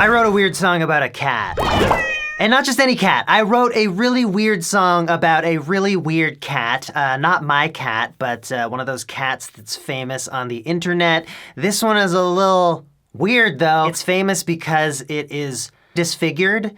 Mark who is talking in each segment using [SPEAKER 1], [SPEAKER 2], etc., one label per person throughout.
[SPEAKER 1] I wrote a weird song about a cat. And not just any cat. I wrote a really weird song about a really weird cat. Not my cat, but one of those cats that's famous on the internet. This one is a little weird though. It's famous because it is disfigured.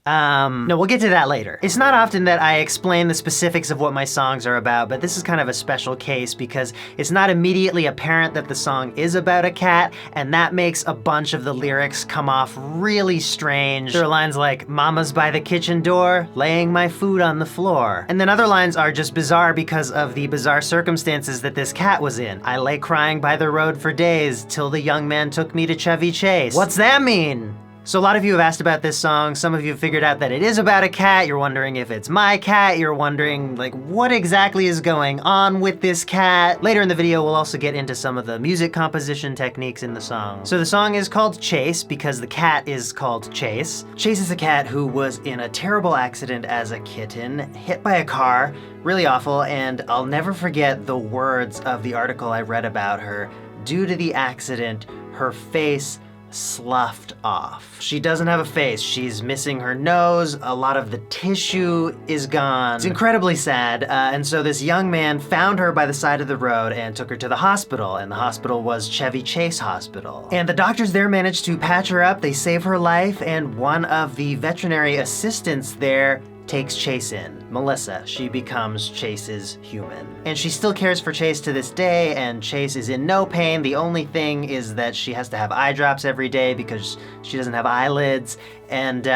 [SPEAKER 1] No, we'll get to that later. It's not often that I explain the specifics of what my songs are about, but this is kind of a special case because it's not immediately apparent that the song is about a cat, and that makes a bunch of the lyrics come off really strange. There are lines like, "Mama's by the kitchen door, laying my food on the floor." And then other lines are just bizarre because of the bizarre circumstances that this cat was in. "I lay crying by the road for days, till the young man took me to Chevy Chase." What's that mean? So a lot of you have asked about this song. Some of you have figured out that it is about a cat. You're wondering if it's my cat. You're wondering, like, what exactly is going on with this cat? Later in the video, we'll also get into some of the music composition techniques in the song. So the song is called Chase because the cat is called Chase. Chase is a cat who was in a terrible accident as a kitten, hit by a car, really awful, and I'll never forget the words of the article I read about her. Due to the accident, her face sloughed off. She doesn't have a face. She's missing her nose. A lot of the tissue is gone. It's incredibly sad. And so this young man found her by the side of the road and took her to the hospital. And the hospital was Chevy Chase Hospital. And the doctors there managed to patch her up. They save her life. And one of the veterinary assistants there takes Chase in. Melissa, she becomes Chase's human. And she still cares for Chase to this day, and Chase is in no pain. The only thing is that she has to have eye drops every day because she doesn't have eyelids. And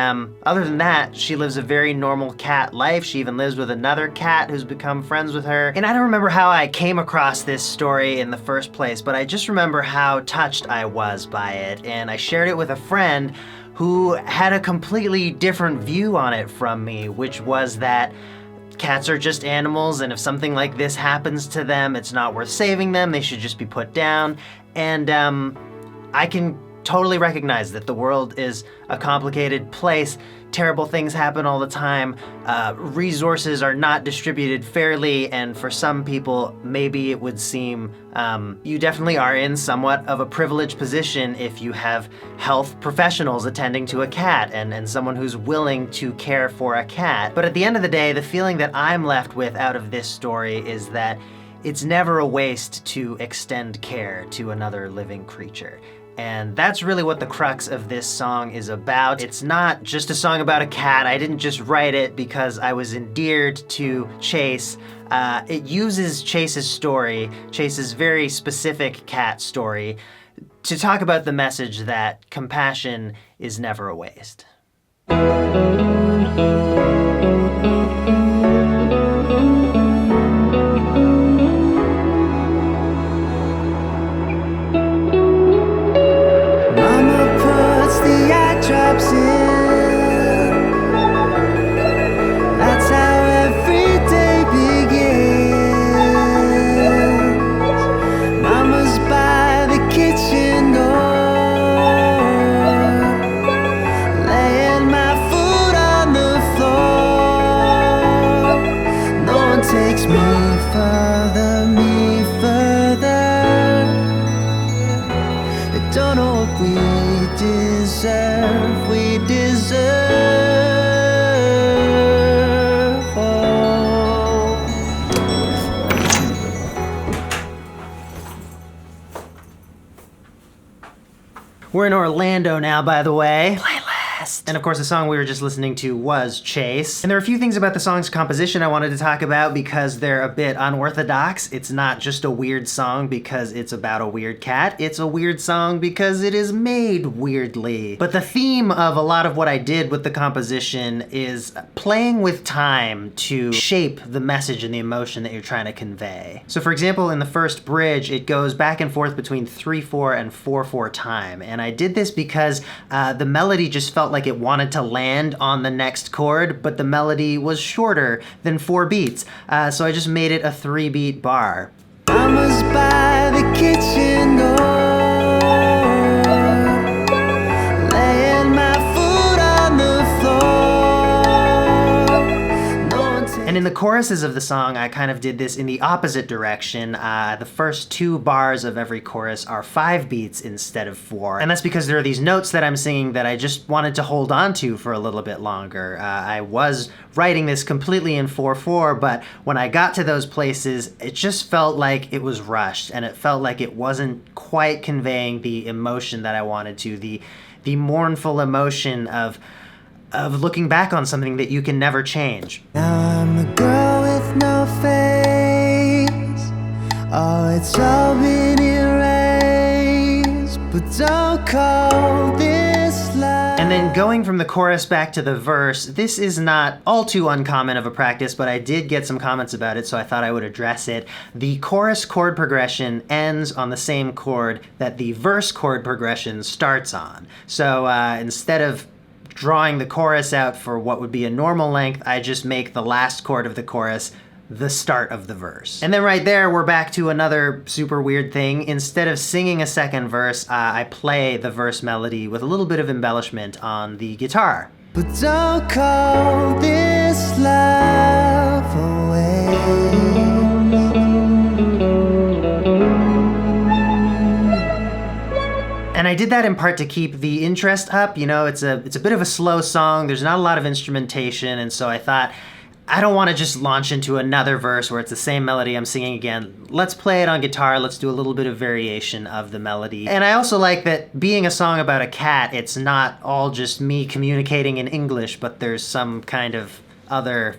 [SPEAKER 1] other than that, she lives a very normal cat life. She even lives with another cat who's become friends with her. And I don't remember how I came across this story in the first place, but I just remember how touched I was by it. And I shared it with a friend who had a completely different view on it from me, which was that cats are just animals, and if something like this happens to them, it's not worth saving them, they should just be put down. And I can totally recognize that the world is a complicated place. Terrible things happen all the time. Resources are not distributed fairly, and for some people, maybe it would seem you definitely are in somewhat of a privileged position if you have health professionals attending to a cat and someone who's willing to care for a cat. But at the end of the day, the feeling that I'm left with out of this story is that it's never a waste to extend care to another living creature. And that's really what the crux of this song is about. It's not just a song about a cat. I didn't just write it because I was endeared to Chase. It uses Chase's story, Chase's very specific cat story, to talk about the message that compassion is never a waste. Drops in. That's how every day begins. Mama's by the kitchen door, laying my food on the floor. No one takes me further, I don't know what we deserve, oh. We're in Orlando now, by the way. And of course, the song we were just listening to was Chase. And there are a few things about the song's composition I wanted to talk about because they're a bit unorthodox. It's not just a weird song because it's about a weird cat. It's a weird song because it is made weirdly. But the theme of a lot of what I did with the composition is playing with time to shape the message and the emotion that you're trying to convey. So for example, in the first bridge, it goes back and forth between 3/4 and 4/4 time. And I did this because the melody just felt like it wanted to land on the next chord, but the melody was shorter than 4 beats. So I just made it a 3-beat bar. Mama's by the kitchen door, laying my food on the floor. And in the choruses of the song, I kind of did this in the opposite direction. The first 2 bars of every chorus are 5 beats instead of 4. And that's because there are these notes that I'm singing that I just wanted to hold on to for a little bit longer. I was writing this completely in 4/4, but when I got to those places, it just felt like it was rushed, and it felt like it wasn't quite conveying the emotion that I wanted to, the mournful emotion of looking back on something that you can never change.
[SPEAKER 2] Now I'm the girl with no face. Oh, it's all been erased, but don't call this love.
[SPEAKER 1] And then going from the chorus back to the verse, this is not all too uncommon of a practice, but I did get some comments about it, so I thought I would address it. The chorus chord progression ends on the same chord that the verse chord progression starts on. So instead of drawing the chorus out for what would be a normal length, I just make the last chord of the chorus the start of the verse. And then right there, we're back to another super weird thing. Instead of singing a second verse, I play the verse melody with a little bit of embellishment on the guitar.
[SPEAKER 2] But don't call this love away.
[SPEAKER 1] And I did that in part to keep the interest up. You know, it's a bit of a slow song. There's not a lot of instrumentation, and so I thought, I don't want to just launch into another verse where it's the same melody I'm singing again. Let's play it on guitar. Let's do a little bit of variation of the melody. And I also like that being a song about a cat, it's not all just me communicating in English, but there's some kind of other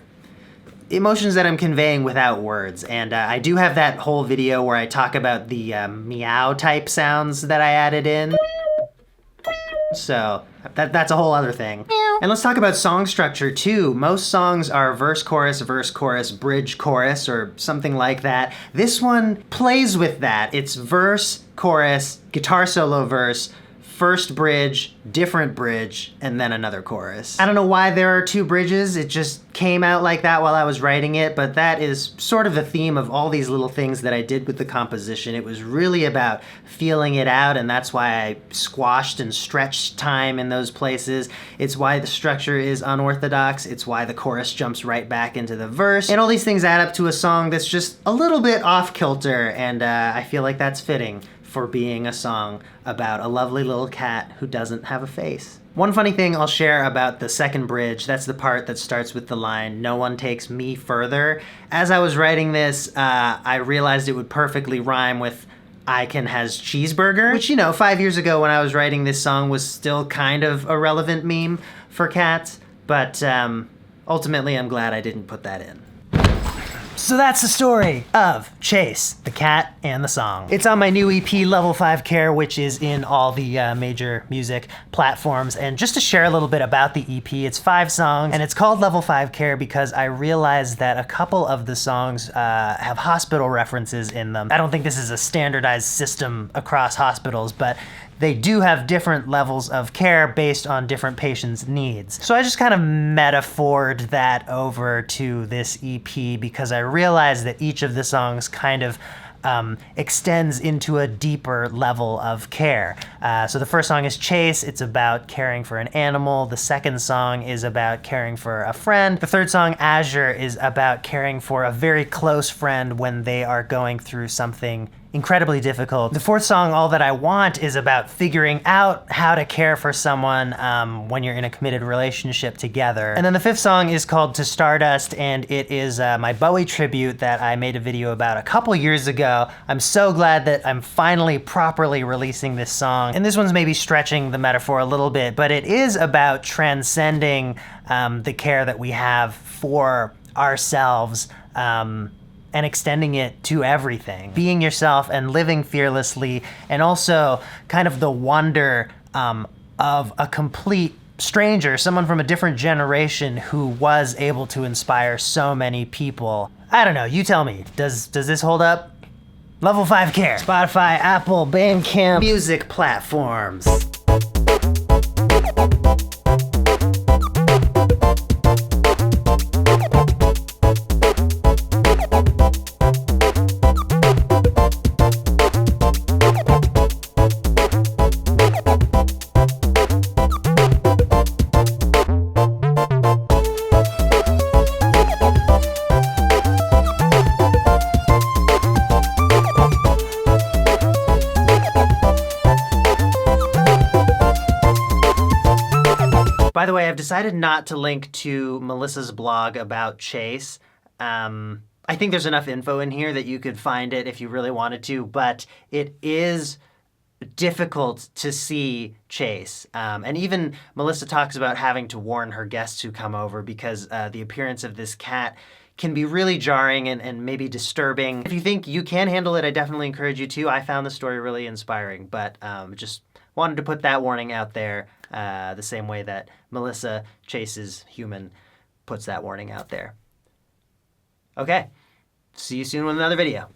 [SPEAKER 1] emotions that I'm conveying without words. And I do have that whole video where I talk about the meow type sounds that I added in. So that's a whole other thing. And let's talk about song structure too. Most songs are verse, chorus, bridge, chorus, or something like that. This one plays with that. It's verse, chorus, guitar solo verse, first bridge, different bridge, and then another chorus. I don't know why there are 2 bridges. It just came out like that while I was writing it, but that is sort of the theme of all these little things that I did with the composition. It was really about feeling it out, and that's why I squashed and stretched time in those places. It's why the structure is unorthodox. It's why the chorus jumps right back into the verse. And all these things add up to a song that's just a little bit off kilter, and I feel like that's fitting for being a song about a lovely little cat who doesn't have a face. One funny thing I'll share about the second bridge, that's the part that starts with the line, "No one takes me further." As I was writing this, I realized it would perfectly rhyme with Icon has cheeseburger, which, you know, 5 years ago when I was writing this song was still kind of a relevant meme for cats, but ultimately I'm glad I didn't put that in. So that's the story of Chase, the cat, and the song. It's on my new EP, Level 5 Care, which is in all the major music platforms. And just to share a little bit about the EP, it's 5 songs, and it's called Level 5 Care because I realized that a couple of the songs have hospital references in them. I don't think this is a standardized system across hospitals, but they do have different levels of care based on different patients' needs. So I just kind of metaphored that over to this EP because I realized that each of the songs kind of extends into a deeper level of care. So the first song is Chase. It's about caring for an animal. The second song is about caring for a friend. The third song, Azure, is about caring for a very close friend when they are going through something incredibly difficult. The fourth song, All That I Want, is about figuring out how to care for someone when you're in a committed relationship together. And then the fifth song is called To Stardust, and it is my Bowie tribute that I made a video about a couple years ago. I'm so glad that I'm finally properly releasing this song. And this one's maybe stretching the metaphor a little bit, but it is about transcending the care that we have for ourselves, and extending it to everything. Being yourself and living fearlessly, and also kind of the wonder of a complete stranger, someone from a different generation who was able to inspire so many people. I don't know, you tell me, does this hold up? Level 5 Care. Spotify, Apple, Bandcamp, music platforms. By the way, I've decided not to link to Melissa's blog about Chase. I think there's enough info in here that you could find it if you really wanted to, but it is difficult to see Chase. And even Melissa talks about having to warn her guests who come over because the appearance of this cat can be really jarring and maybe disturbing. If you think you can handle it, I definitely encourage you to. I found the story really inspiring, but just wanted to put that warning out there the same way that Melissa, Chase's human, puts that warning out there. Okay, see you soon with another video.